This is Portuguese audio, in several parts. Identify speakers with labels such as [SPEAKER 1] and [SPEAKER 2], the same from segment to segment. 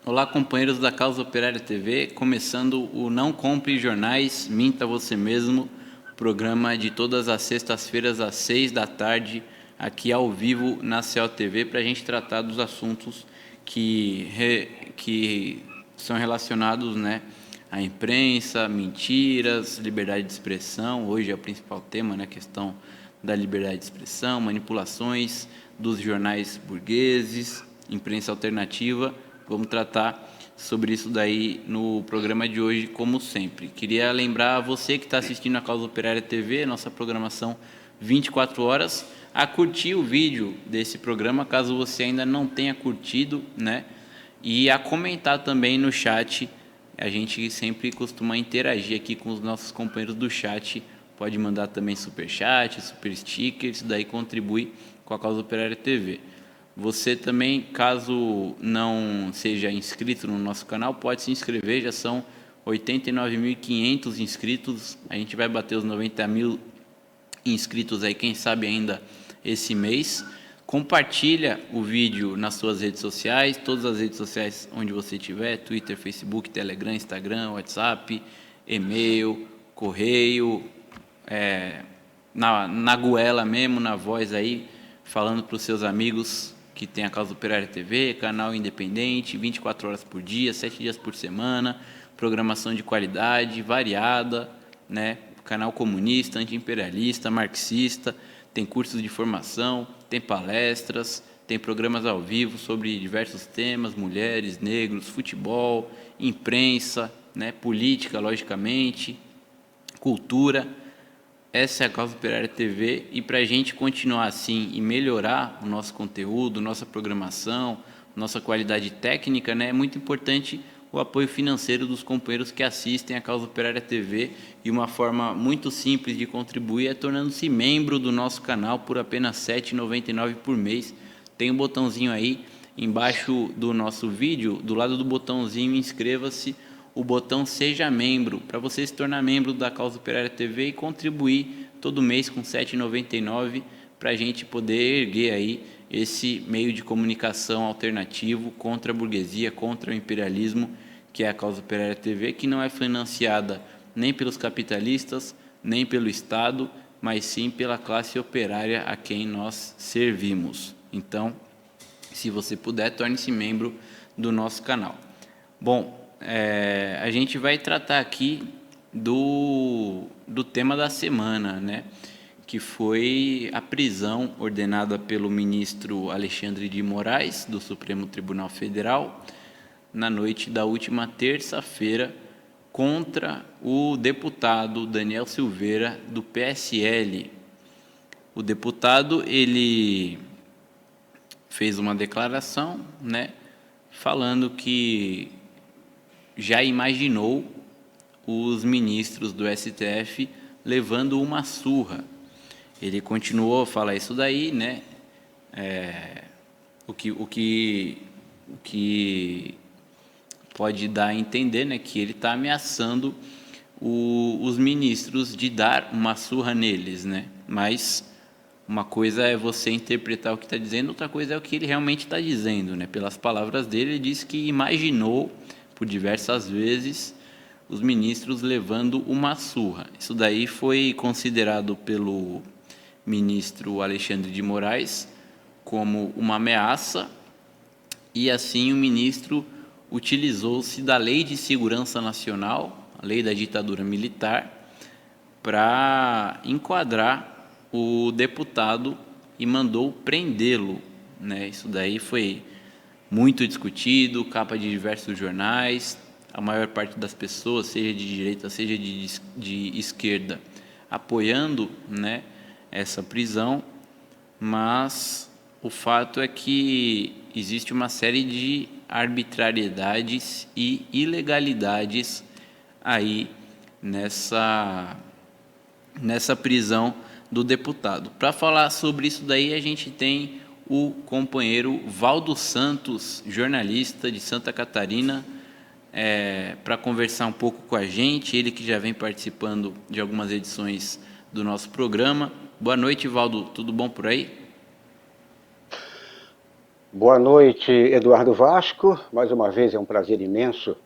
[SPEAKER 1] Olá, companheiros da Causa Operária TV, começando o Não Compre Jornais, Minta Você Mesmo, programa de todas as sextas-feiras às 6 da tarde, aqui ao vivo na CEL TV, para a gente tratar dos assuntos que são relacionados, né, à imprensa, mentiras, liberdade de expressão. Hoje é o principal tema, né, a questão da liberdade de expressão, manipulações dos jornais burgueses, imprensa alternativa. Vamos tratar sobre isso daí no programa de hoje, como sempre. Queria lembrar a você que está assistindo a Causa Operária TV, nossa programação 24 horas, a curtir o vídeo desse programa, caso você ainda não tenha curtido, né? E a comentar também no chat. A gente sempre costuma interagir aqui com os nossos companheiros do chat. Pode mandar também super chat, super sticker, isso daí contribui com a Causa Operária TV. Você também, caso não seja inscrito no nosso canal, pode se inscrever, já são 89.500 inscritos, a gente vai bater os 90 mil inscritos aí, quem sabe ainda esse mês. Compartilha o vídeo nas suas redes sociais, todas as redes sociais onde você estiver, Twitter, Facebook, Telegram, Instagram, WhatsApp, e-mail, correio, na goela mesmo, na voz aí, falando para os seus amigos que tem a Causa Operária TV, canal independente, 24 horas por dia, 7 dias por semana, programação de qualidade, variada, né? Canal comunista, anti-imperialista, marxista, tem cursos de formação, tem palestras, tem programas ao vivo sobre diversos temas, mulheres, negros, futebol, imprensa, né? Política, logicamente, cultura. Essa é a Causa Operária TV, e para a gente continuar assim e melhorar o nosso conteúdo, nossa programação, nossa qualidade técnica, né, é muito importante o apoio financeiro dos companheiros que assistem a Causa Operária TV, e uma forma muito simples de contribuir é tornando-se membro do nosso canal por apenas R$ 7,99 por mês. Tem um botãozinho aí embaixo do nosso vídeo, do lado do botãozinho inscreva-se, o botão Seja Membro, para você se tornar membro da Causa Operária TV e contribuir todo mês com R$ 7,99 para a gente poder erguer aí esse meio de comunicação alternativo contra a burguesia, contra o imperialismo, que é a Causa Operária TV, que não é financiada nem pelos capitalistas, nem pelo Estado, mas sim pela classe operária a quem nós servimos. Então, se você puder, torne-se membro do nosso canal. Bom, a gente vai tratar aqui do tema da semana, né? Que foi a prisão ordenada pelo ministro Alexandre de Moraes, do Supremo Tribunal Federal, na noite da última terça-feira, contra o deputado Daniel Silveira, do PSL. O deputado, ele fez uma declaração, né, falando que já imaginou os ministros do STF levando uma surra. Ele continuou a falar isso daí, né? O que pode dar a entender, né, que ele está ameaçando os ministros de dar uma surra neles, né? Mas uma coisa é você interpretar o que está dizendo, outra coisa é o que ele realmente está dizendo, né? Pelas palavras dele, ele disse que imaginou por diversas vezes os ministros levando uma surra. Isso daí foi considerado pelo ministro Alexandre de Moraes como uma ameaça, e assim o ministro utilizou-se da Lei de Segurança Nacional, a lei da ditadura militar, para enquadrar o deputado e mandou prendê-lo, né? Isso daí foi muito discutido, capa de diversos jornais, a maior parte das pessoas, seja de direita, seja de esquerda, apoiando, né, essa prisão, mas o fato é que existe uma série de arbitrariedades e ilegalidades aí nessa prisão do deputado. Para falar sobre isso daí, a gente tem o companheiro Valdo Santos, jornalista de Santa Catarina, para conversar um pouco com a gente, ele que já vem participando de algumas edições do nosso programa. Boa noite, Valdo, tudo bom por aí?
[SPEAKER 2] Boa noite, Eduardo Vasco. Mais uma vez é um prazer imenso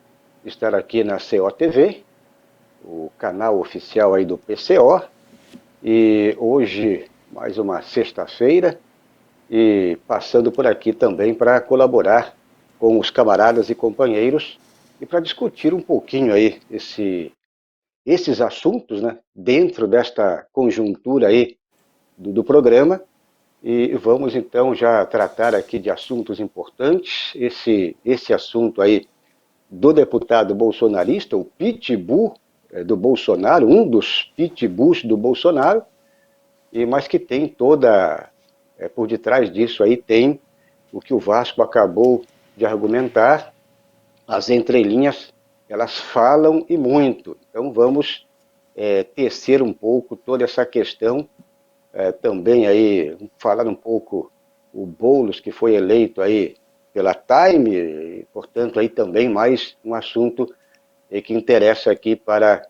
[SPEAKER 2] estar aqui na COTV, o canal oficial aí do PCO. E hoje, mais uma sexta-feira, e passando por aqui também para colaborar com os camaradas e companheiros e para discutir um pouquinho aí esses assuntos, né, dentro desta conjuntura aí do programa. E vamos então já tratar aqui de assuntos importantes. Esse assunto aí do deputado bolsonarista, o pitbull do Bolsonaro, um dos pitbulls do Bolsonaro, mas que tem toda, por detrás disso aí tem o que o Vasco acabou de argumentar, as entrelinhas, elas falam e muito. Então vamos tecer um pouco toda essa questão, também aí falar um pouco o Boulos, que foi eleito aí pela Time, e, portanto aí também mais um assunto que interessa aqui para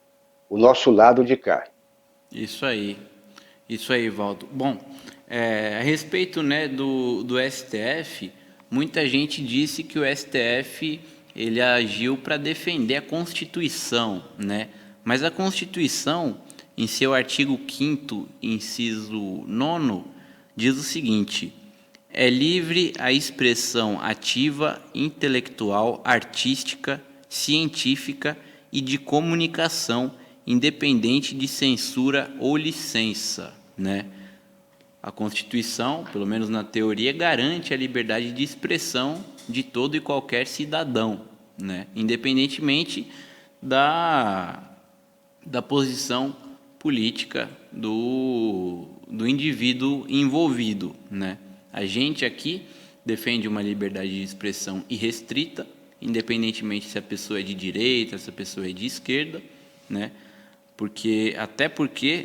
[SPEAKER 2] o nosso lado de cá.
[SPEAKER 1] Isso aí. Isso aí, Valdo. Bom, a respeito, né, do STF, muita gente disse que o STF ele agiu para defender a Constituição, né? Mas a Constituição, em seu artigo 5º, inciso 9º, diz o seguinte: é livre a expressão ativa, intelectual, artística, científica e de comunicação, independente de censura ou licença, né? A Constituição, pelo menos na teoria, garante a liberdade de expressão de todo e qualquer cidadão, né? Independentemente da, da posição política do indivíduo envolvido, né? A gente aqui defende uma liberdade de expressão irrestrita, independentemente se a pessoa é de direita, se a pessoa é de esquerda, né? Porque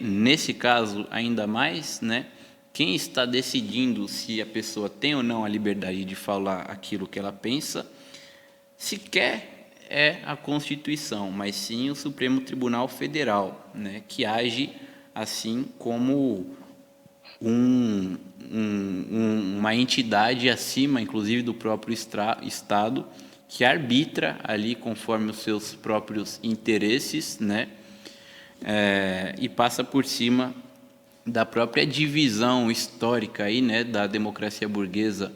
[SPEAKER 1] nesse caso ainda mais, né, quem está decidindo se a pessoa tem ou não a liberdade de falar aquilo que ela pensa, sequer é a Constituição, mas sim o Supremo Tribunal Federal, né, que age assim como uma entidade acima, inclusive do próprio Estado, que arbitra ali conforme os seus próprios interesses, né, e passa por cima da própria divisão histórica aí, né, da democracia burguesa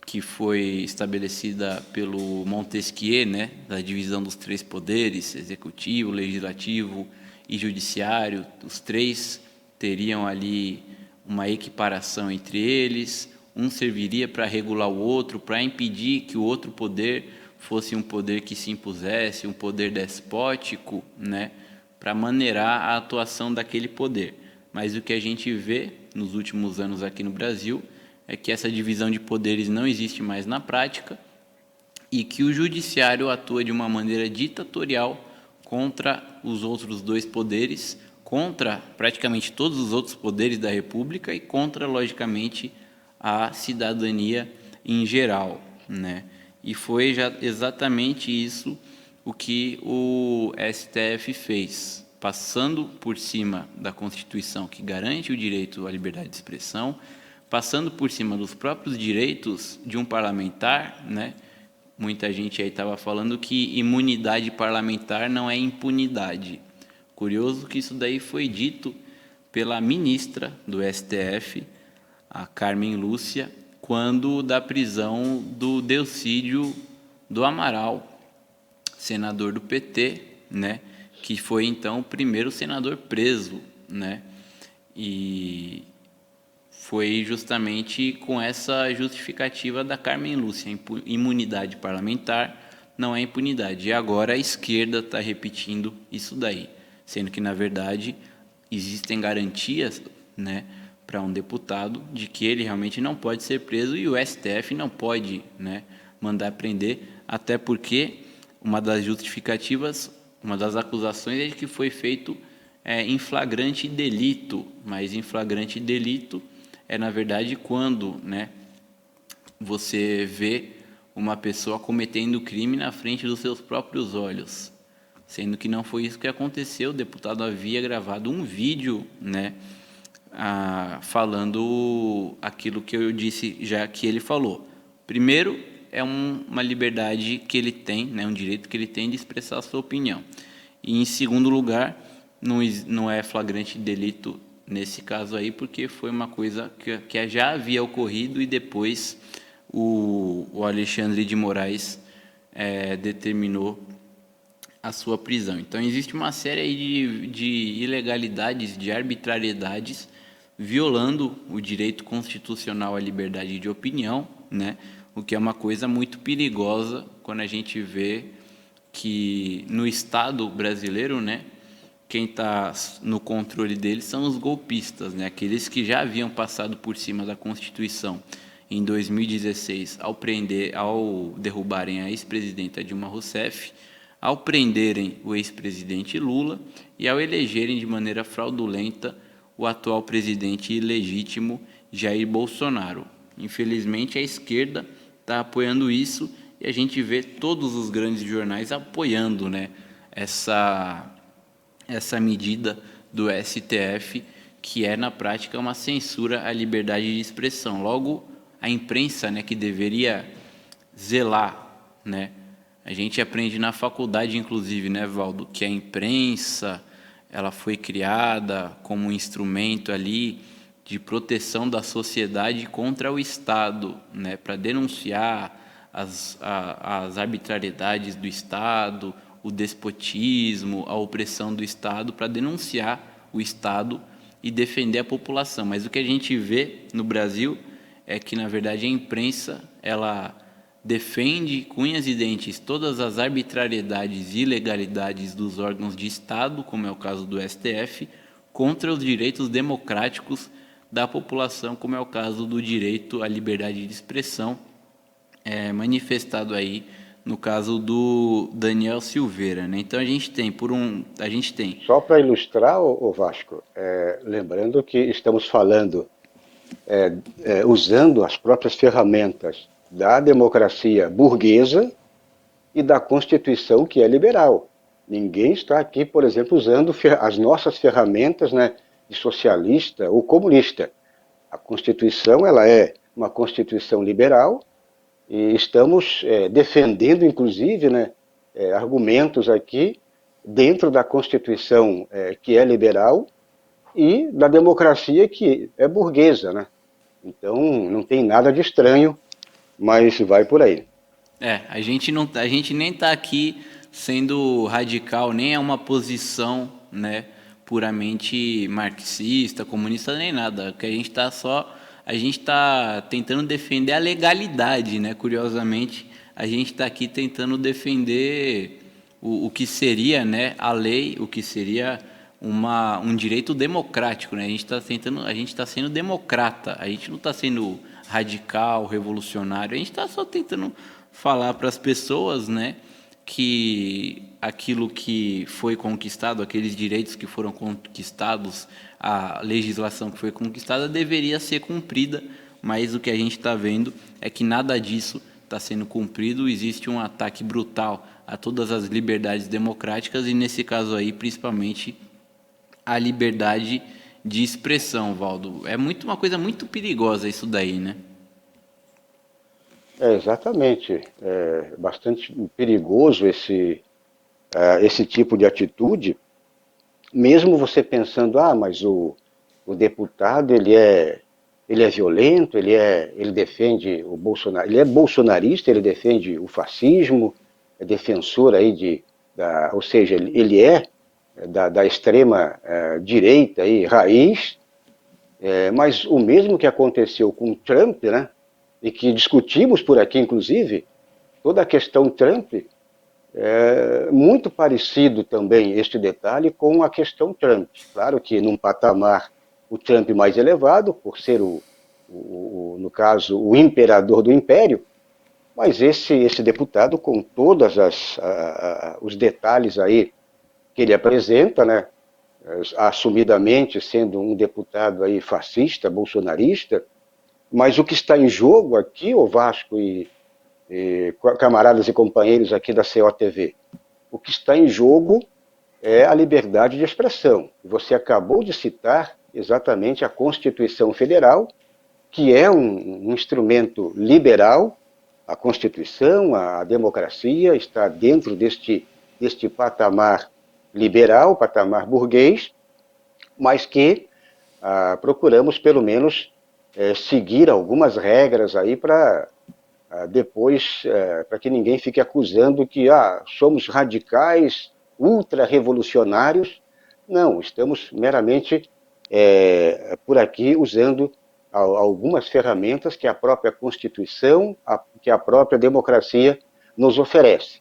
[SPEAKER 1] que foi estabelecida pelo Montesquieu, né, da divisão dos três poderes, executivo, legislativo e judiciário. Os três teriam ali uma equiparação entre eles, um serviria para regular o outro, para impedir que o outro poder fosse um poder que se impusesse, um poder despótico, né, para maneirar a atuação daquele poder. Mas o que a gente vê nos últimos anos aqui no Brasil é que essa divisão de poderes não existe mais na prática e que o judiciário atua de uma maneira ditatorial contra os outros dois poderes, contra praticamente todos os outros poderes da República e contra, logicamente, a cidadania em geral, né? E foi já exatamente isso o que o STF fez, passando por cima da Constituição que garante o direito à liberdade de expressão, passando por cima dos próprios direitos de um parlamentar, né? Muita gente aí estava falando que imunidade parlamentar não é impunidade. Curioso que isso daí foi dito pela ministra do STF, a Carmen Lúcia, quando da prisão do Delcídio do Amaral, senador do PT, né? Que foi então o primeiro senador preso, né? E foi justamente com essa justificativa da Carmen Lúcia, imunidade parlamentar não é impunidade. E agora a esquerda está repetindo isso daí, sendo que, na verdade, existem garantias, né, para um deputado de que ele realmente não pode ser preso e o STF não pode, né, mandar prender, até porque uma das justificativas, uma das acusações é de que foi feito em flagrante delito, mas em flagrante delito é, na verdade, quando, né, você vê uma pessoa cometendo crime na frente dos seus próprios olhos, sendo que não foi isso que aconteceu. O deputado havia gravado um vídeo, né, falando aquilo que eu disse já que ele falou. Primeiro, é uma liberdade que ele tem, né, um direito que ele tem de expressar a sua opinião. E, em segundo lugar, não é flagrante delito nesse caso aí, porque foi uma coisa que já havia ocorrido e depois o Alexandre de Moraes determinou a sua prisão. Então, existe uma série aí de ilegalidades, de arbitrariedades, violando o direito constitucional à liberdade de opinião, né? O que é uma coisa muito perigosa quando a gente vê que no Estado brasileiro, né, quem está no controle deles são os golpistas, né, aqueles que já haviam passado por cima da Constituição em 2016 ao derrubarem a ex-presidenta Dilma Rousseff, ao prenderem o ex-presidente Lula e ao elegerem de maneira fraudulenta o atual presidente ilegítimo Jair Bolsonaro. Infelizmente, a esquerda está apoiando isso e a gente vê todos os grandes jornais apoiando, né, essa medida do STF, que é, na prática, uma censura à liberdade de expressão. Logo, a imprensa, né, que deveria zelar, né? A gente aprende na faculdade, inclusive, né, Valdo, que a imprensa ela foi criada como um instrumento ali de proteção da sociedade contra o Estado, né, para denunciar as arbitrariedades do Estado, o despotismo, a opressão do Estado, para denunciar o Estado e defender a população. Mas o que a gente vê no Brasil é que, na verdade, a imprensa ela defende com unhas e dentes todas as arbitrariedades e ilegalidades dos órgãos de Estado, como é o caso do STF, contra os direitos democráticos da população, como é o caso do direito à liberdade de expressão, manifestado aí no caso do Daniel Silveira, né? Então a gente tem
[SPEAKER 2] Só para ilustrar, o Vasco, lembrando que estamos falando usando as próprias ferramentas da democracia burguesa e da Constituição, que é liberal. Ninguém está aqui, por exemplo, usando as nossas ferramentas, né, de socialista ou comunista. A Constituição ela é uma Constituição liberal e estamos defendendo, inclusive, né, argumentos aqui dentro da Constituição que é liberal e da democracia que é burguesa, né? Então não tem nada de estranho, mas vai por aí.
[SPEAKER 1] A gente nem está aqui sendo radical, nem é uma posição, né, puramente marxista, comunista, nem nada. Que a gente está tentando defender a legalidade, né? Curiosamente, a gente está aqui tentando defender o que seria, né, a lei, o que seria um direito democrático, né? A gente está sendo democrata, a gente não está sendo radical, revolucionário, a gente está só tentando falar para as pessoas, né, que aquilo que foi conquistado, aqueles direitos que foram conquistados, a legislação que foi conquistada deveria ser cumprida, mas o que a gente está vendo é que nada disso está sendo cumprido, existe um ataque brutal a todas as liberdades democráticas e, nesse caso aí, principalmente a liberdade de expressão, Valdo. É uma coisa muito perigosa isso daí, né?
[SPEAKER 2] Exatamente. É bastante perigoso esse tipo de atitude, mesmo você pensando, mas o deputado ele é violento, ele defende o Bolsonaro, ele é bolsonarista, ele defende o fascismo, é defensor aí ou seja, ele é da extrema direita aí, raiz, mas o mesmo que aconteceu com o Trump, né, e que discutimos por aqui, inclusive, toda a questão Trump, é muito parecido também este detalhe com a questão Trump. Claro que num patamar o Trump mais elevado, por ser no caso, o imperador do império, mas esse deputado, com todos os detalhes aí que ele apresenta, né, assumidamente sendo um deputado aí fascista, bolsonarista, mas o que está em jogo aqui, o Vasco e camaradas e companheiros aqui da COTV, o que está em jogo é a liberdade de expressão. Você acabou de citar exatamente a Constituição Federal, que é um instrumento liberal a Constituição, a democracia está dentro deste patamar liberal, patamar burguês, mas que procuramos, pelo menos, seguir algumas regras aí para depois, para que ninguém fique acusando que somos radicais, ultra-revolucionários. Não, estamos meramente por aqui usando algumas ferramentas que a própria Constituição, que a própria democracia nos oferece.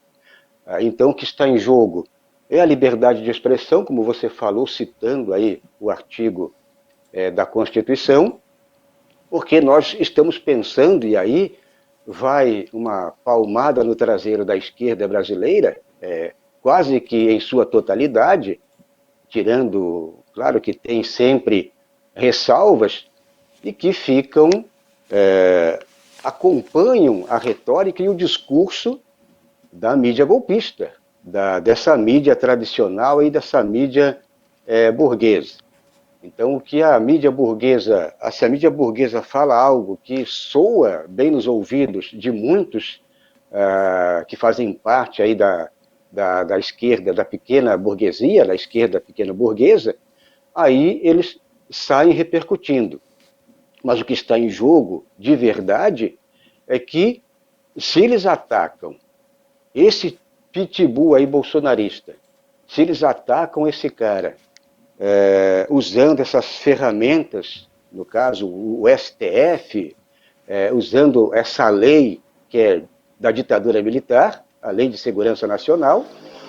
[SPEAKER 2] Então, o que está em jogo é a liberdade de expressão, como você falou, citando aí o artigo da Constituição, porque nós estamos pensando, e aí vai uma palmada no traseiro da esquerda brasileira, quase que em sua totalidade, tirando, claro que tem sempre ressalvas, e que ficam, acompanham a retórica e o discurso da mídia golpista, dessa mídia tradicional e dessa mídia burguesa. Então, o que a mídia burguesa, se a mídia burguesa fala algo que soa bem nos ouvidos de muitos que fazem parte aí da esquerda, da pequena burguesia, da esquerda pequena burguesa, aí eles saem repercutindo. Mas o que está em jogo, de verdade, é que se eles atacam esse pitbull aí bolsonarista, se eles atacam esse cara usando essas ferramentas, no caso o STF, usando essa lei que é da ditadura militar, a Lei de Segurança Nacional,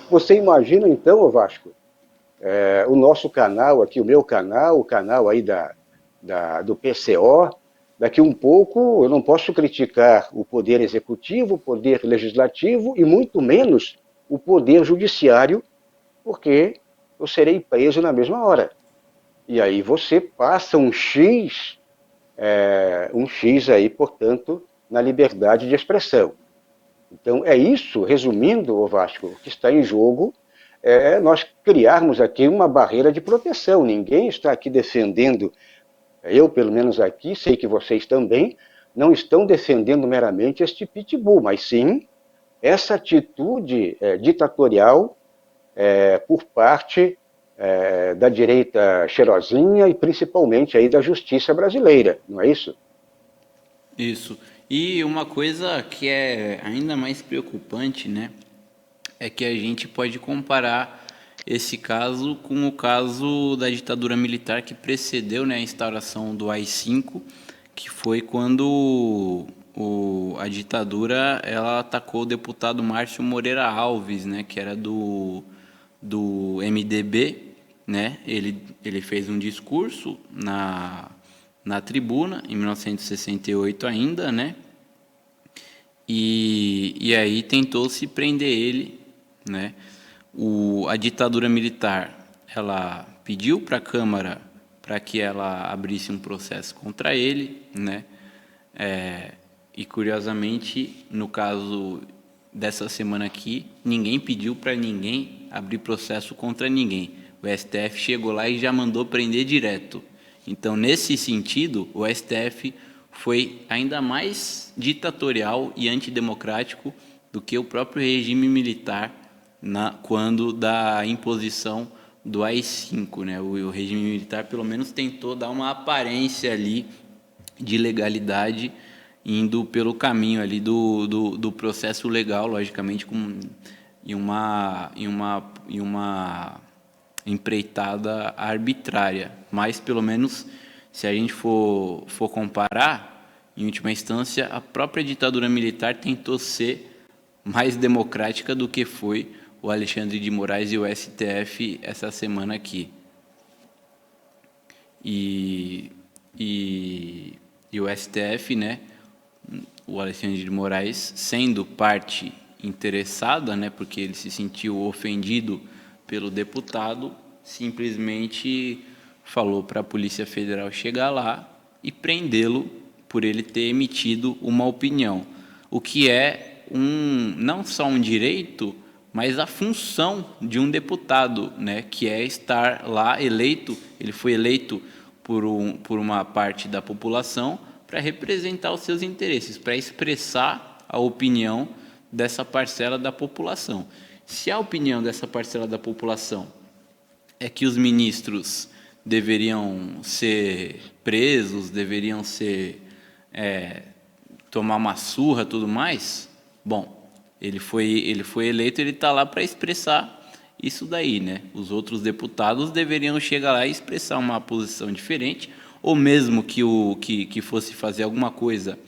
[SPEAKER 2] você imagina então, Vasco, o nosso canal aqui, o meu canal, o canal aí do PCO, daqui um pouco eu não posso criticar o poder executivo, o poder legislativo e muito menos o poder judiciário, porque eu serei preso na mesma hora. E aí você passa um X aí, portanto, na liberdade de expressão. Então é isso, resumindo, Vasco, o que está em jogo nós criarmos aqui uma barreira de proteção. Ninguém está aqui defendendo, eu pelo menos aqui, sei que vocês também, não estão defendendo meramente este pitbull, mas sim essa atitude ditatorial por parte da direita cheirosinha e principalmente aí da justiça brasileira, não é isso?
[SPEAKER 1] Isso. E uma coisa que é ainda mais preocupante, né, é que a gente pode comparar esse caso com o caso da ditadura militar que precedeu, né, a instauração do AI-5, que foi quando a ditadura ela atacou o deputado Márcio Moreira Alves, né, que era do MDB, né? Ele fez um discurso na tribuna, em 1968 ainda, né? E aí tentou-se prender ele, né? A ditadura militar, ela pediu para a Câmara para que ela abrisse um processo contra ele, né? E curiosamente, no caso dessa semana aqui, ninguém pediu para ninguém abrir processo contra ninguém. O STF chegou lá e já mandou prender direto. Então, nesse sentido, o STF foi ainda mais ditatorial e antidemocrático do que o próprio regime militar quando da imposição do AI-5, né? O regime militar, pelo menos, tentou dar uma aparência ali de legalidade, indo pelo caminho ali do processo legal, logicamente, em uma empreitada arbitrária. Mas, pelo menos, se a gente for comparar, em última instância, a própria ditadura militar tentou ser mais democrática do que foi o Alexandre de Moraes e o STF essa semana aqui. E o STF, né, o Alexandre de Moraes, sendo parte interessada, né, porque ele se sentiu ofendido pelo deputado, simplesmente falou para a Polícia Federal chegar lá e prendê-lo por ele ter emitido uma opinião, o que é não só um direito, mas a função de um deputado, né, que é estar lá eleito. Ele foi eleito por uma parte da população para representar os seus interesses, para expressar a opinião dessa parcela da população. Se a opinião dessa parcela da população é que os ministros deveriam ser presos, deveriam ser tomar uma surra, tudo mais, bom, ele foi eleito, ele está lá para expressar isso daí, né? Os outros deputados deveriam chegar lá e expressar uma posição diferente, ou mesmo que fosse fazer alguma coisa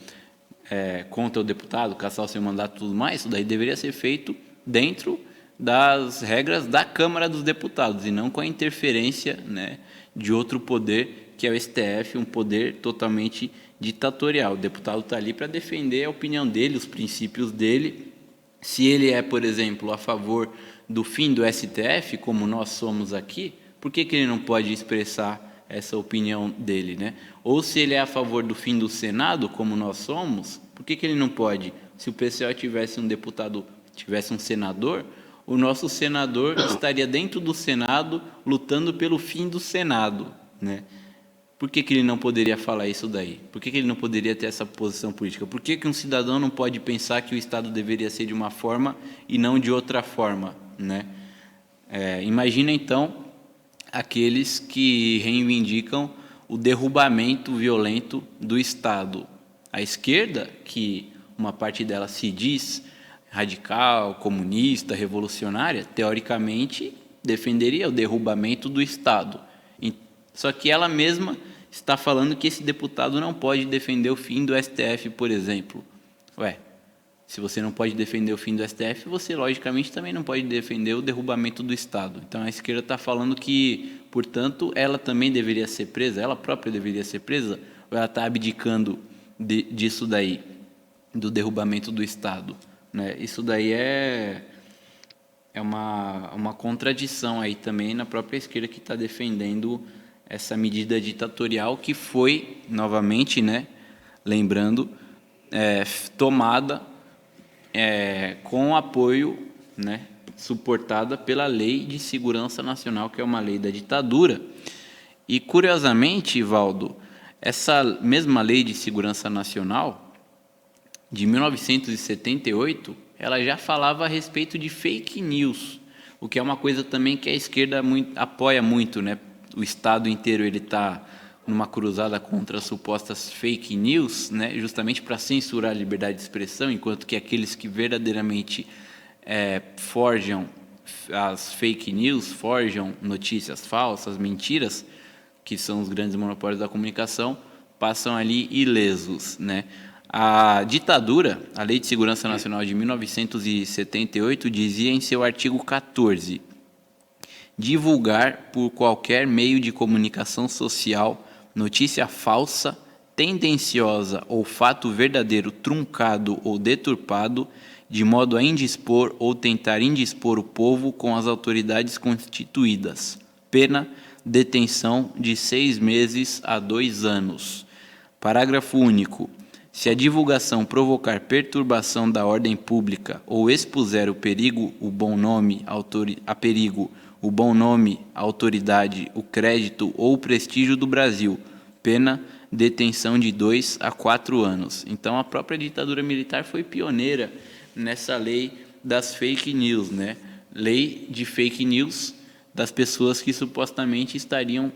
[SPEAKER 1] contra o deputado, cassar o seu mandato e tudo mais, isso daí deveria ser feito dentro das regras da Câmara dos Deputados e não com a interferência, né, de outro poder, que é o STF, um poder totalmente ditatorial. O deputado está ali para defender a opinião dele, os princípios dele. Se ele é, por exemplo, a favor do fim do STF, como nós somos aqui, por que ele não pode expressar essa opinião dele, né? Ou se ele é a favor do fim do Senado, como nós somos, por que ele não pode? Se o PCO tivesse um deputado, tivesse um senador, o nosso senador estaria dentro do Senado lutando pelo fim do Senado, né? Por que ele não poderia falar isso daí? Por que ele não poderia ter essa posição política? Por que um cidadão não pode pensar que o Estado deveria ser de uma forma e não de outra forma, né? Imagina, então, aqueles que reivindicam o derrubamento violento do Estado. A esquerda, que uma parte dela se diz radical, comunista, revolucionária, teoricamente defenderia o derrubamento do Estado. Só que ela mesma está falando que esse deputado não pode defender o fim do STF, por exemplo. Se você não pode defender o fim do STF, você logicamente também não pode defender o derrubamento do Estado. Então a esquerda está falando que, portanto, ela também deveria ser presa, ela própria deveria ser presa, ou ela está abdicando disso daí, do derrubamento do Estado, né? Isso daí é uma contradição aí também na própria esquerda que está defendendo essa medida ditatorial que foi, novamente, né, lembrando, tomada com apoio, né, suportada pela Lei de Segurança Nacional, que é uma lei da ditadura. E, curiosamente, Valdo, essa mesma Lei de Segurança Nacional, de 1978, ela já falava a respeito de fake news, o que é uma coisa também que a esquerda apoia muito, né? O Estado inteiro está numa cruzada contra as supostas fake news, né? Justamente para censurar a liberdade de expressão, enquanto que aqueles que verdadeiramente forjam as fake news, forjam notícias falsas, mentiras, que são os grandes monopólios da comunicação, passam ali ilesos, né? A ditadura, a Lei de Segurança Nacional de 1978, dizia em seu artigo 14: divulgar por qualquer meio de comunicação social notícia falsa, tendenciosa ou fato verdadeiro truncado ou deturpado, de modo a indispor ou tentar indispor o povo com as autoridades constituídas. Pena, detenção de 6 meses a 2 anos. Parágrafo único. Se a divulgação provocar perturbação da ordem pública ou expuser o perigo, o bom nome, a perigo, o bom nome, a autoridade, o crédito ou o prestígio do Brasil, pena, detenção de 2 a 4 anos. Então, a própria ditadura militar foi pioneira nessa lei das fake news, né? Lei de fake news das pessoas que supostamente estariam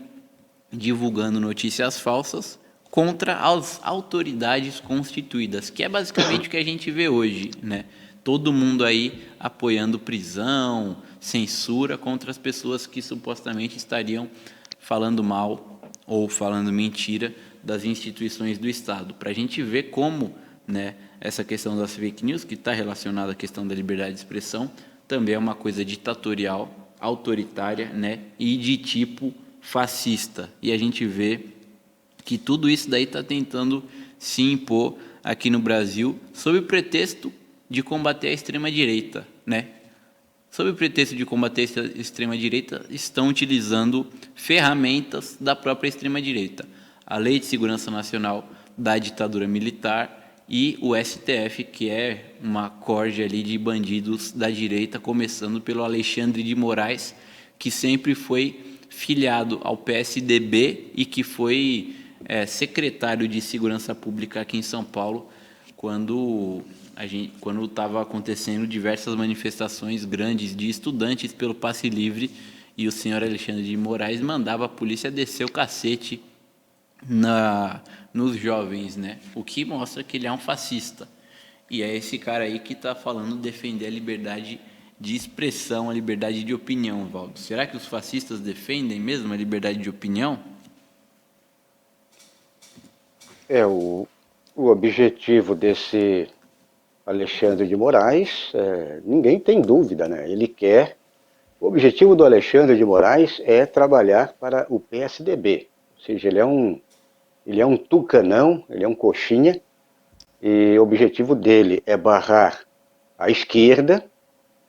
[SPEAKER 1] divulgando notícias falsas contra as autoridades constituídas, que é basicamente o que a gente vê hoje, né? Todo mundo aí apoiando prisão, censura contra as pessoas que supostamente estariam falando mal ou falando mentira das instituições do Estado. Para a gente ver como, né, essa questão das fake news, que está relacionada à questão da liberdade de expressão, também é uma coisa ditatorial, autoritária, né, e de tipo fascista. E a gente vê que tudo isso daí está tentando se impor aqui no Brasil sob o pretexto de combater a extrema-direita, né? Sob o pretexto de combater a extrema-direita, estão utilizando ferramentas da própria extrema-direita. A Lei de Segurança Nacional da ditadura militar e o STF, que é uma corja ali de bandidos da direita, começando pelo Alexandre de Moraes, que sempre foi filiado ao PSDB e que foi secretário de Segurança Pública aqui em São Paulo quando estava acontecendo diversas manifestações grandes de estudantes pelo passe livre e o senhor Alexandre de Moraes mandava a polícia descer o cacete nos jovens, né? O que mostra que ele é um fascista. E é esse cara aí que está falando defender a liberdade de expressão, a liberdade de opinião, Valdo. Será que os fascistas defendem mesmo a liberdade de opinião?
[SPEAKER 2] O objetivo desse Alexandre de Moraes, ninguém tem dúvida, né? O objetivo do Alexandre de Moraes é trabalhar para o PSDB, ou seja, ele é um tucanão, ele é um coxinha, e o objetivo dele é barrar a esquerda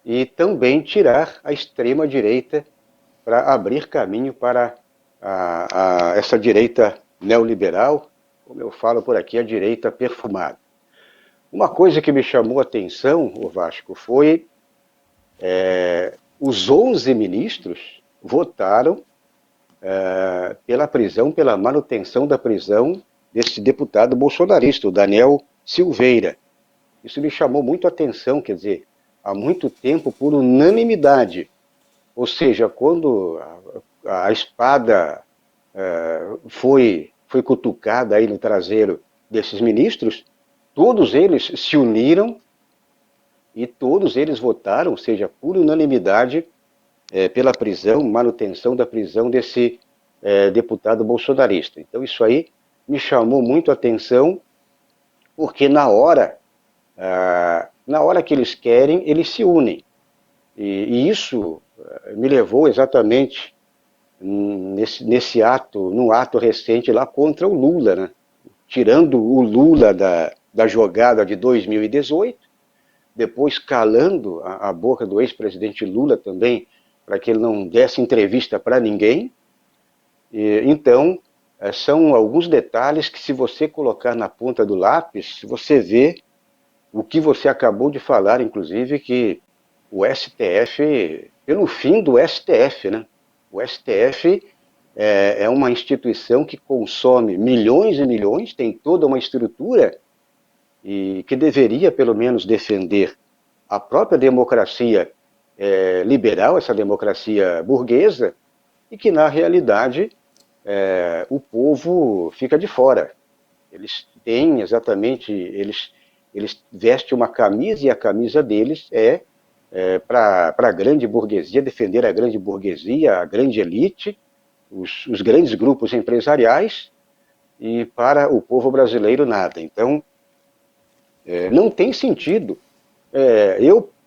[SPEAKER 2] e também tirar a extrema-direita para abrir caminho para essa direita neoliberal, como eu falo por aqui, a direita perfumada. Uma coisa que me chamou a atenção, o Vasco, foi os 11 ministros votaram pela prisão, pela manutenção da prisão desse deputado bolsonarista, o Daniel Silveira. Isso me chamou muito a atenção, quer dizer, há muito tempo, por unanimidade. Ou seja, quando a espada foi cutucada aí no traseiro desses ministros, todos eles se uniram e todos eles votaram, ou seja, por unanimidade, pela prisão, manutenção da prisão desse deputado bolsonarista. Então isso aí me chamou muito a atenção, porque na hora que eles querem, eles se unem. E isso me levou exatamente num ato recente lá contra o Lula, né? Tirando o Lula da jogada de 2018, depois calando a boca do ex-presidente Lula também, para que ele não desse entrevista para ninguém. Então, são alguns detalhes que, se você colocar na ponta do lápis, você vê o que você acabou de falar, inclusive, que o STF, pelo fim do STF, né? O STF é uma instituição que consome milhões e milhões, tem toda uma estrutura e que deveria, pelo menos, defender a própria democracia liberal, essa democracia burguesa, e que, na realidade, o povo fica de fora. Eles têm exatamente, eles vestem uma camisa e a camisa deles para a grande burguesia, defender a grande burguesia, a grande elite, os grandes grupos empresariais, e para o povo brasileiro nada. Então, não tem sentido.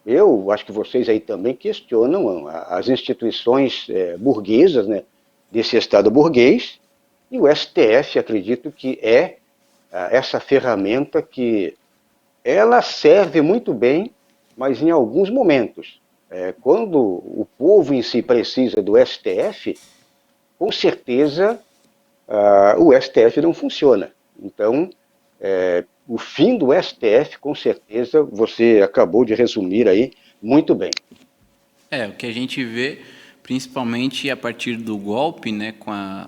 [SPEAKER 2] Eu acho que vocês aí também questionam as instituições burguesas, né, desse Estado burguês, e o STF, acredito que essa ferramenta que ela serve muito bem, mas em alguns momentos. Quando o povo em si precisa do STF, com certeza o STF não funciona. Então, o fim do STF, com certeza, você acabou de resumir aí muito bem.
[SPEAKER 1] O que a gente vê, principalmente a partir do golpe, né,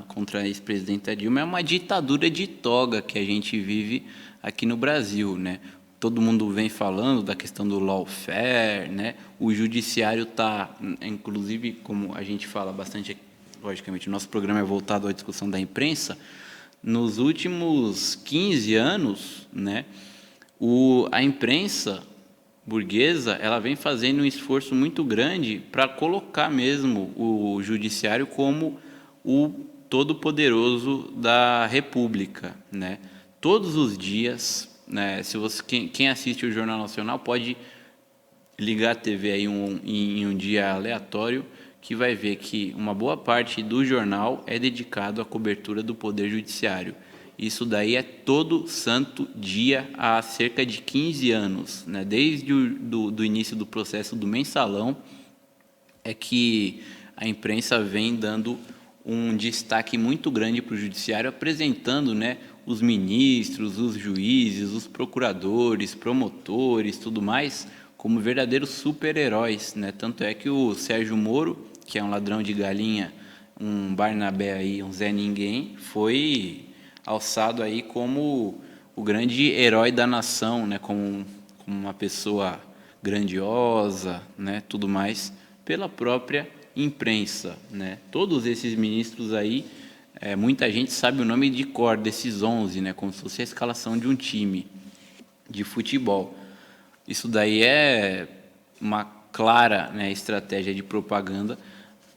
[SPEAKER 1] contra a ex-presidenta Dilma, é uma ditadura de toga que a gente vive aqui no Brasil, né? Todo mundo vem falando da questão do lawfare, né? O judiciário está, inclusive, como a gente fala bastante, logicamente, o nosso programa é voltado à discussão da imprensa. Nos últimos 15 anos, né, a imprensa burguesa, ela vem fazendo um esforço muito grande para colocar mesmo o judiciário como o todo-poderoso da República, né? Todos os dias, né, quem assiste o Jornal Nacional pode ligar a TV aí em um dia aleatório, que vai ver que uma boa parte do jornal é dedicado à cobertura do Poder Judiciário. Isso daí é todo santo dia há cerca de 15 anos, né? Desde do início do processo do Mensalão, é que a imprensa vem dando um destaque muito grande para o judiciário, apresentando, né, os ministros, os juízes, os procuradores, promotores, tudo mais, como verdadeiros super-heróis, né? Tanto é que o Sérgio Moro, que é um ladrão de galinha, um Barnabé aí, um Zé Ninguém, foi alçado aí como o grande herói da nação, né, como uma pessoa grandiosa, né, tudo mais, pela própria imprensa, né? Todos esses ministros aí, muita gente sabe o nome de cor desses 11, né, como se fosse a escalação de um time de futebol. Isso daí é uma clara, né, estratégia de propaganda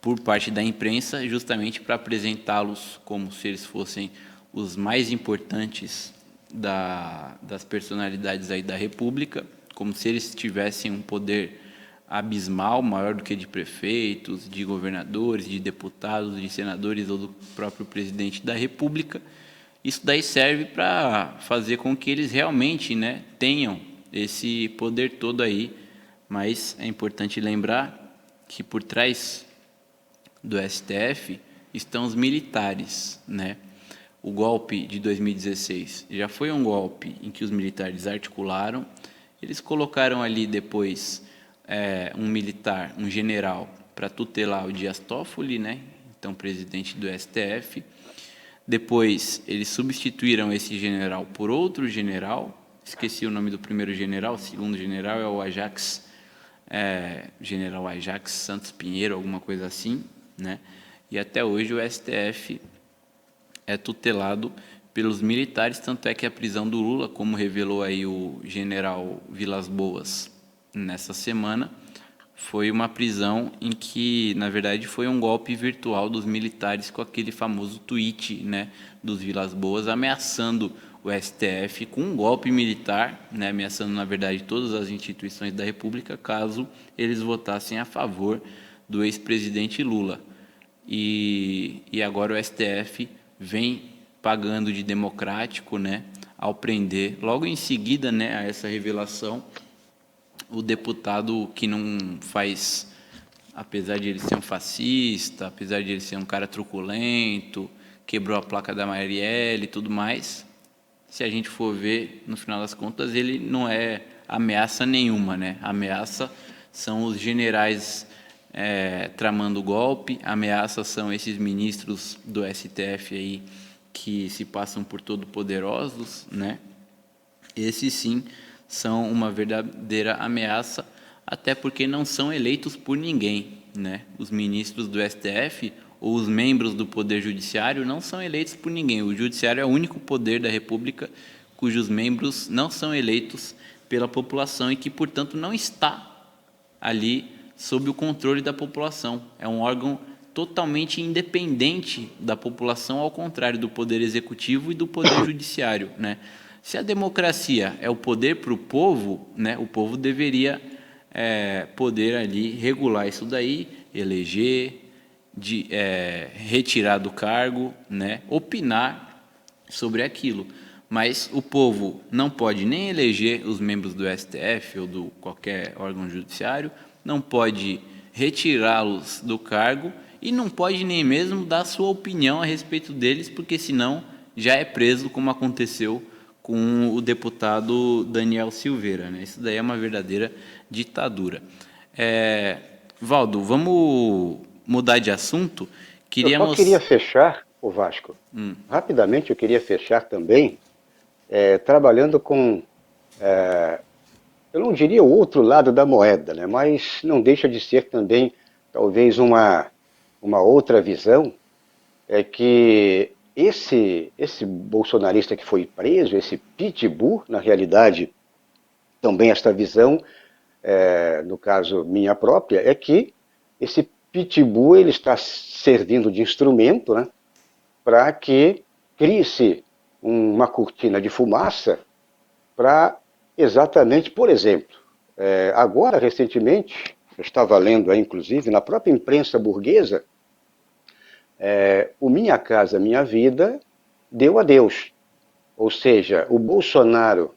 [SPEAKER 1] por parte da imprensa, justamente para apresentá-los como se eles fossem os mais importantes das personalidades aí da República, como se eles tivessem um poder abismal, maior do que de prefeitos, de governadores, de deputados, de senadores ou do próprio presidente da República. Isso daí serve para fazer com que eles realmente, né, tenham esse poder todo aí, mas é importante lembrar que por trás do STF estão os militares, né? O golpe de 2016 já foi um golpe em que os militares articularam, eles colocaram ali depois um militar, um general, para tutelar o Dias Toffoli, né? Então presidente do STF. Depois eles substituíram esse general por outro general, esqueci o nome do primeiro general, o segundo general é o Ajax, general Ajax Santos Pinheiro, alguma coisa assim, né? E até hoje o STF é tutelado pelos militares, tanto é que a prisão do Lula, como revelou aí o general Vilas Boas nessa semana, foi uma prisão em que, na verdade, foi um golpe virtual dos militares com aquele famoso tweet, né, dos Vilas Boas ameaçando o STF com um golpe militar, né, ameaçando, na verdade, todas as instituições da República, caso eles votassem a favor do ex-presidente Lula. E agora o STF vem pagando de democrático, né, ao prender, logo em seguida, né, a essa revelação, o deputado que não faz, apesar de ele ser um fascista, apesar de ele ser um cara truculento, quebrou a placa da Marielle e tudo mais, se a gente for ver, no final das contas, ele não é ameaça nenhuma, né? A ameaça são os generais tramando o golpe, a ameaça são esses ministros do STF aí que se passam por todo poderosos, né? Esses sim são uma verdadeira ameaça, até porque não são eleitos por ninguém, né? Os ministros do STF ou os membros do Poder Judiciário não são eleitos por ninguém. O Judiciário é o único poder da República cujos membros não são eleitos pela população e que, portanto, não está ali sob o controle da população. É um órgão totalmente independente da população, ao contrário do Poder Executivo e do Poder Judiciário, né? Se a democracia é o poder para o povo, né, o povo deveria poder ali regular isso daí, eleger, retirar do cargo, né, opinar sobre aquilo. Mas o povo não pode nem eleger os membros do STF ou do qualquer órgão judiciário, não pode retirá-los do cargo e não pode nem mesmo dar sua opinião a respeito deles, porque senão já é preso, como aconteceu com o deputado Daniel Silveira, né? Isso daí é uma verdadeira ditadura. Valdo, vamos mudar de assunto.
[SPEAKER 2] Eu só queria fechar, o Vasco, rapidamente eu queria fechar também, trabalhando com, eu não diria o outro lado da moeda, né? Mas não deixa de ser também, talvez, uma outra visão, que esse bolsonarista que foi preso, esse pitbull, na realidade, também esta visão, no caso minha própria, é que esse pitbull ele está servindo de instrumento, né, para que crie-se uma cortina de fumaça para exatamente, por exemplo, agora recentemente, eu estava lendo aí, inclusive, na própria imprensa burguesa, o Minha Casa Minha Vida deu adeus. Ou seja, o Bolsonaro,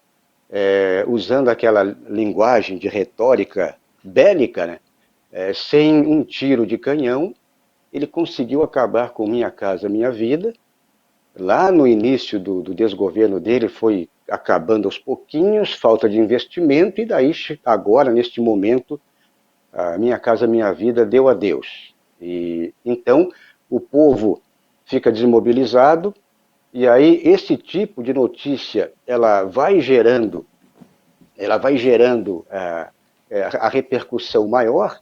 [SPEAKER 2] usando aquela linguagem de retórica bélica, né, sem um tiro de canhão, ele conseguiu acabar com Minha Casa Minha Vida. Lá no início do desgoverno dele foi acabando aos pouquinhos, falta de investimento, e daí agora, neste momento, a Minha Casa Minha Vida deu adeus. E então o povo fica desmobilizado E aí esse tipo de notícia, ela vai gerando a repercussão maior,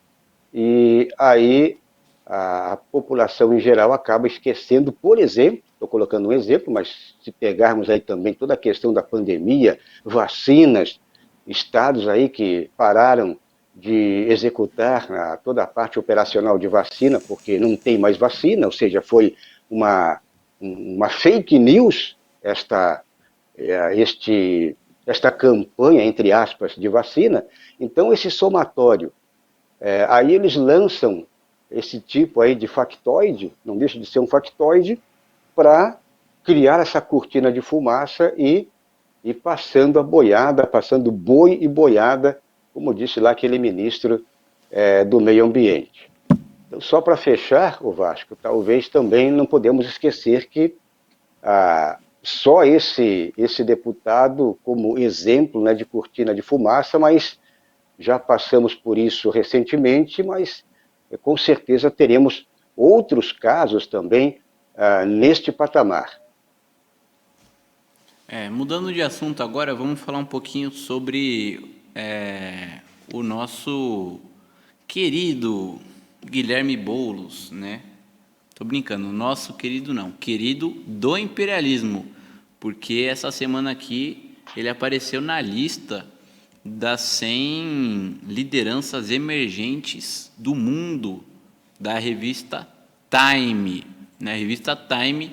[SPEAKER 2] e aí a população em geral acaba esquecendo, por exemplo, estou colocando um exemplo, mas se pegarmos aí também toda a questão da pandemia, vacinas, estados aí que pararam de executar toda a parte operacional de vacina, porque não tem mais vacina, ou seja, foi uma, uma fake news esta campanha, entre aspas, de vacina. Então, esse somatório, aí eles lançam esse tipo aí de factoide, não deixa de ser um factoide, para criar essa cortina de fumaça e passando a boiada, passando boi e boiada, como disse lá aquele ministro do meio ambiente. Então, só para fechar, o Vasco, talvez também não podemos esquecer que só esse deputado como exemplo, né, de cortina de fumaça, mas já passamos por isso recentemente, mas com certeza teremos outros casos também neste patamar.
[SPEAKER 1] Mudando de assunto agora, vamos falar um pouquinho sobre o nosso querido Guilherme Boulos, né? Tô brincando, nosso querido não, querido do imperialismo, porque essa semana aqui ele apareceu na lista das 100 lideranças emergentes do mundo da revista Time, né? A revista Time,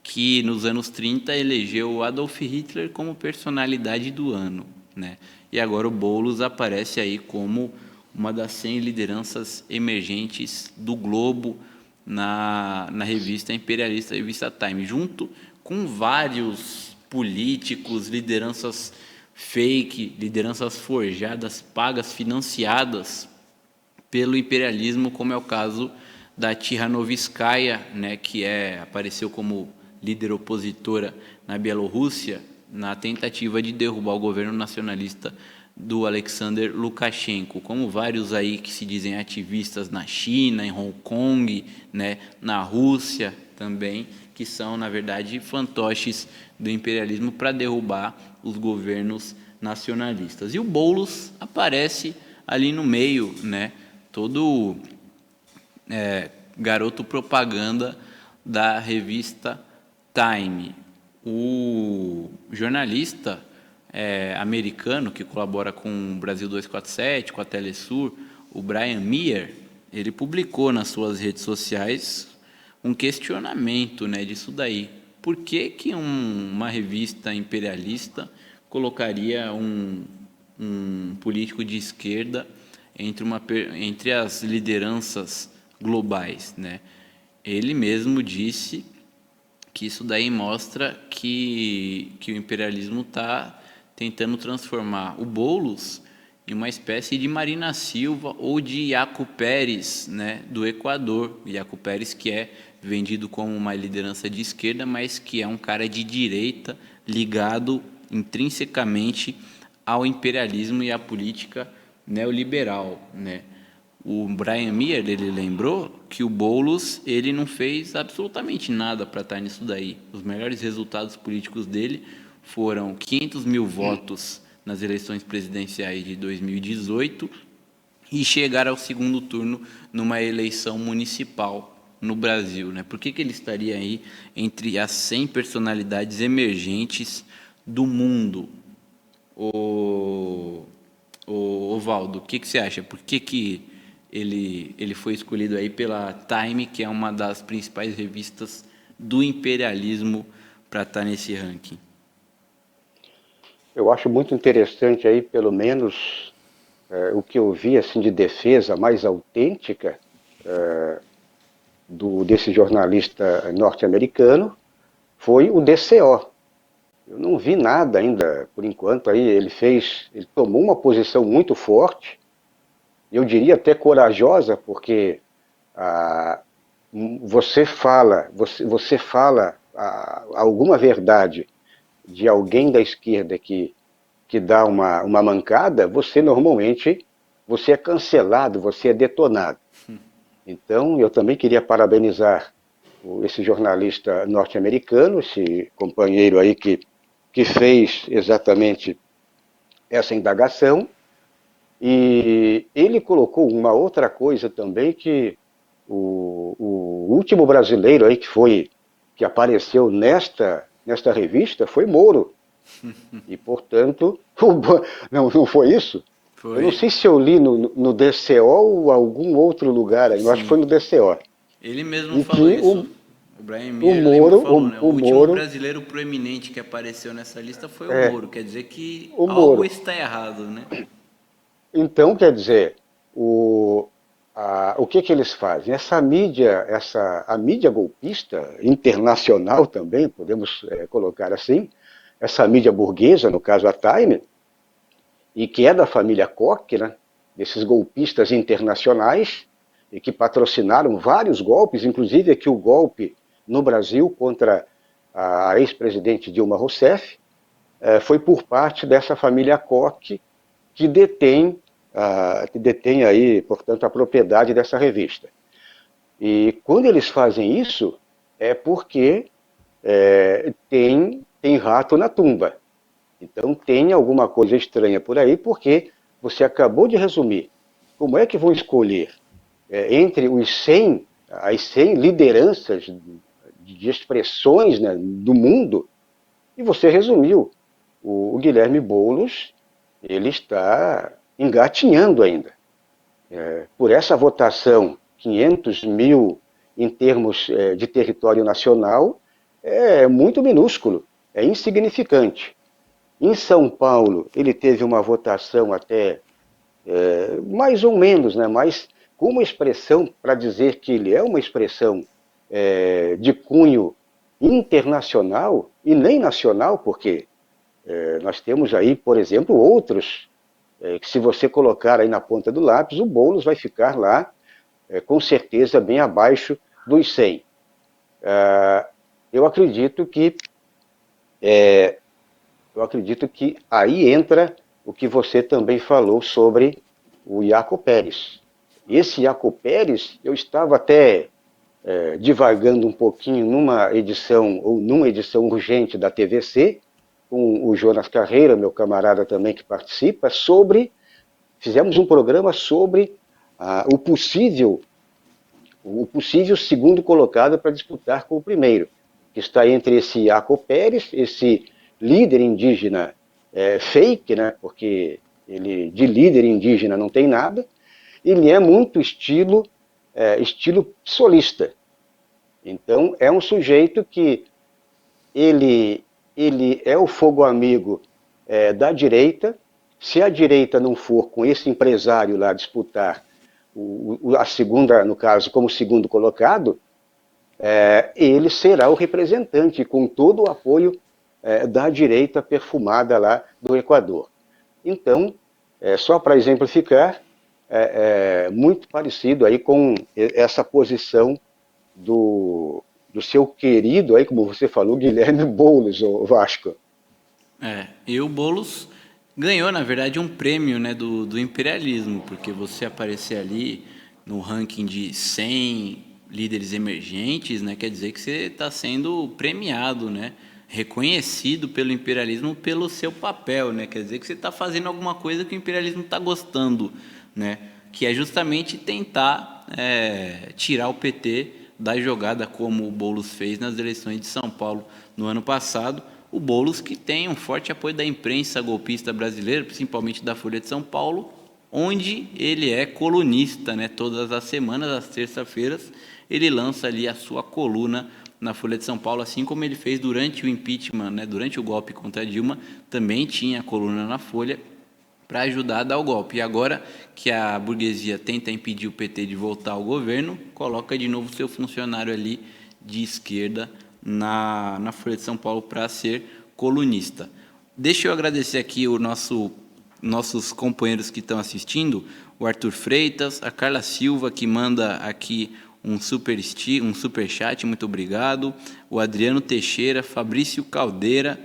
[SPEAKER 1] que nos anos 30 elegeu Adolf Hitler como personalidade do ano, né? E agora o Boulos aparece aí como uma das 100 lideranças emergentes do globo na revista imperialista, revista Time, junto com vários políticos, lideranças fake, lideranças forjadas, pagas, financiadas pelo imperialismo, como é o caso da Tikhanovskaya, né, que apareceu como líder opositora na Bielorrússia, na tentativa de derrubar o governo nacionalista do Alexander Lukashenko, como vários aí que se dizem ativistas na China, em Hong Kong, né, na Rússia também, que são, na verdade, fantoches do imperialismo para derrubar os governos nacionalistas. E o Boulos aparece ali no meio, né, todo garoto propaganda da revista Time. O jornalista americano que colabora com o Brasil 247, com a Telesur, o Brian Mier, ele publicou nas suas redes sociais um questionamento, né, disso daí. Por que que uma revista imperialista colocaria um político de esquerda entre as lideranças globais, né? Ele mesmo disse que isso daí mostra que o imperialismo está tentando transformar o Boulos em uma espécie de Marina Silva ou de Yacu Pérez, né, do Equador. Yacu Pérez, que é vendido como uma liderança de esquerda, mas que é um cara de direita ligado intrinsecamente ao imperialismo e à política neoliberal, né? O Brian Mier, ele lembrou que o Boulos, ele não fez absolutamente nada para estar nisso daí. Os melhores resultados políticos dele foram 500 mil votos nas eleições presidenciais de 2018 e chegar ao segundo turno numa eleição municipal no Brasil, né? Por que ele estaria aí entre as 100 personalidades emergentes do mundo? O Valdo, o que você acha? Por que ele foi escolhido aí pela Time, que é uma das principais revistas do imperialismo, para estar nesse ranking?
[SPEAKER 2] Eu acho muito interessante aí, pelo menos, o que eu vi assim, de defesa mais autêntica desse jornalista norte-americano foi o DCO. Eu não vi nada ainda, por enquanto, aí ele tomou uma posição muito forte, eu diria até corajosa, porque você fala alguma verdade de alguém da esquerda que dá uma mancada, você normalmente é cancelado, você é detonado. Então, eu também queria parabenizar esse jornalista norte-americano, esse companheiro aí que fez exatamente essa indagação, e ele colocou uma outra coisa também, que o último brasileiro aí que apareceu nesta revista foi Moro. E, portanto, não foi isso? Eu não
[SPEAKER 1] Foi.
[SPEAKER 2] sei se eu li no DCO ou algum outro lugar aí, eu acho que foi
[SPEAKER 1] Sim.
[SPEAKER 2] no DCO.
[SPEAKER 1] Ele mesmo
[SPEAKER 2] E
[SPEAKER 1] falou
[SPEAKER 2] que
[SPEAKER 1] isso. O Brian
[SPEAKER 2] o
[SPEAKER 1] Mier lembra,
[SPEAKER 2] Moro,
[SPEAKER 1] falou, né? O
[SPEAKER 2] o
[SPEAKER 1] último
[SPEAKER 2] Moro,
[SPEAKER 1] brasileiro proeminente que apareceu nessa lista foi o
[SPEAKER 2] é,
[SPEAKER 1] Moro. Quer dizer que
[SPEAKER 2] o
[SPEAKER 1] algo
[SPEAKER 2] Moro.
[SPEAKER 1] está errado, né?
[SPEAKER 2] Então, quer dizer, o que eles fazem? A mídia golpista internacional também, podemos colocar assim, essa mídia burguesa, no caso a Time, e que é da família Koch, né, desses golpistas internacionais, e que patrocinaram vários golpes, inclusive aqui o golpe no Brasil contra a ex-presidente Dilma Rousseff, foi por parte dessa família Koch, que detém aí, portanto, a propriedade dessa revista. E quando eles fazem isso, é porque tem rato na tumba. Então tem alguma coisa estranha por aí, porque você acabou de resumir. Como é que vão escolher entre as 100 lideranças de expressões, né, do mundo? E você resumiu. O Guilherme Boulos, ele está engatinhando ainda. Por essa votação, 500 mil em termos de território nacional, é muito minúsculo, é insignificante. Em São Paulo, ele teve uma votação até mais ou menos, né? Mas com uma expressão, para dizer que ele é uma expressão de cunho internacional e nem nacional, porque nós temos aí, por exemplo, outros que se você colocar aí na ponta do lápis, o Boulos vai ficar lá, com certeza, bem abaixo dos 100. Eu acredito que aí entra o que você também falou sobre o Iaco Pérez. Esse Iaco Pérez, eu estava até divagando um pouquinho numa edição urgente da TVC, com o Jonas Carreira, meu camarada também que participa, fizemos um programa sobre o possível segundo colocado para disputar com o primeiro, que está entre esse Iaco Pérez, esse líder indígena fake, né, porque ele de líder indígena não tem nada, ele é muito estilo solista. Então, é um sujeito que ele é o fogo amigo da direita. Se a direita não for com esse empresário lá disputar a segunda, no caso, como segundo colocado, ele será o representante, com todo o apoio da direita perfumada lá do Equador. Então, só para exemplificar, muito parecido aí com essa posição do seu querido, aí, como você falou, Guilherme Boulos, o Vasco.
[SPEAKER 1] E o Boulos ganhou, na verdade, um prêmio, né, do imperialismo, porque você aparecer ali no ranking de 100 líderes emergentes, né, quer dizer que você está sendo premiado, né, reconhecido pelo imperialismo pelo seu papel, né, quer dizer que você está fazendo alguma coisa que o imperialismo está gostando, né, que é justamente tentar tirar o PT da jogada, como o Boulos fez nas eleições de São Paulo no ano passado. O Boulos, que tem um forte apoio da imprensa golpista brasileira, principalmente da Folha de São Paulo, onde ele é colunista, né? Todas as semanas, às terças-feiras, ele lança ali a sua coluna na Folha de São Paulo, assim como ele fez durante o impeachment, né? Durante o golpe contra Dilma, também tinha coluna na Folha para ajudar a dar o golpe. E agora que a burguesia tenta impedir o PT de voltar ao governo, coloca de novo seu funcionário ali de esquerda na Folha de São Paulo para ser colunista. Deixa eu agradecer aqui nossos companheiros que estão assistindo, o Arthur Freitas, a Carla Silva, que manda aqui um super chat, muito obrigado, o Adriano Teixeira, Fabrício Caldeira,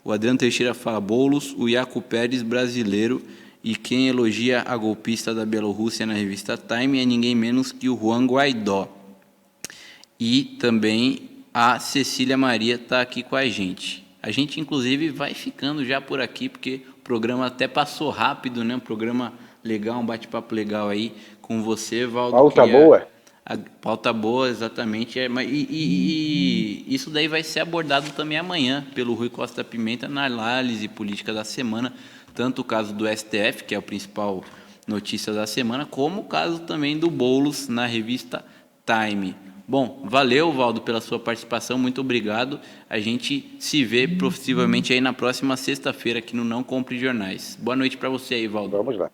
[SPEAKER 1] o Adriano Teixeira fala Boulos, o Iaco Pérez brasileiro, e quem elogia a golpista da Bielorrússia na revista Time é ninguém menos que o Juan Guaidó. E também a Cecília Maria está aqui com a gente. A gente, inclusive, vai ficando já por aqui, porque o programa até passou rápido, né? Um programa legal, um bate-papo legal aí com você, Valdo.
[SPEAKER 2] Pauta boa.
[SPEAKER 1] A pauta boa, exatamente. E isso daí vai ser abordado também amanhã pelo Rui Costa Pimenta na análise política da semana, tanto o caso do STF, que é a principal notícia da semana, como o caso também do Boulos na revista Time. Bom, valeu, Valdo, pela sua participação, muito obrigado. A gente se vê possivelmente aí na próxima sexta-feira aqui no Não Compre Jornais. Boa noite para você aí, Valdo.
[SPEAKER 2] Vamos lá.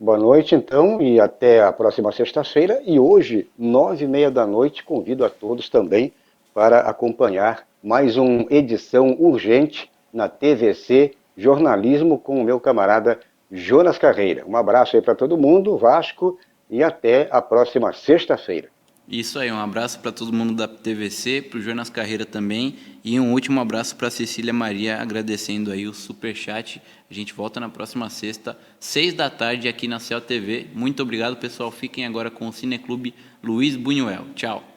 [SPEAKER 2] Boa noite, então, e até a próxima sexta-feira. E hoje, 9h30 da noite, convido a todos também para acompanhar mais uma edição urgente na TVC Jornalismo com o meu camarada Jonas Carreira. Um abraço aí para todo mundo, Vasco, e até a próxima sexta-feira.
[SPEAKER 1] Isso aí, um abraço para todo mundo da TVC, para o Jonas Carreira também, e um último abraço para a Cecília Maria, agradecendo aí o superchat. A gente volta na próxima sexta, 6 da tarde, aqui na Céu TV. Muito obrigado, pessoal. Fiquem agora com o Cineclube Luiz Buñuel. Tchau.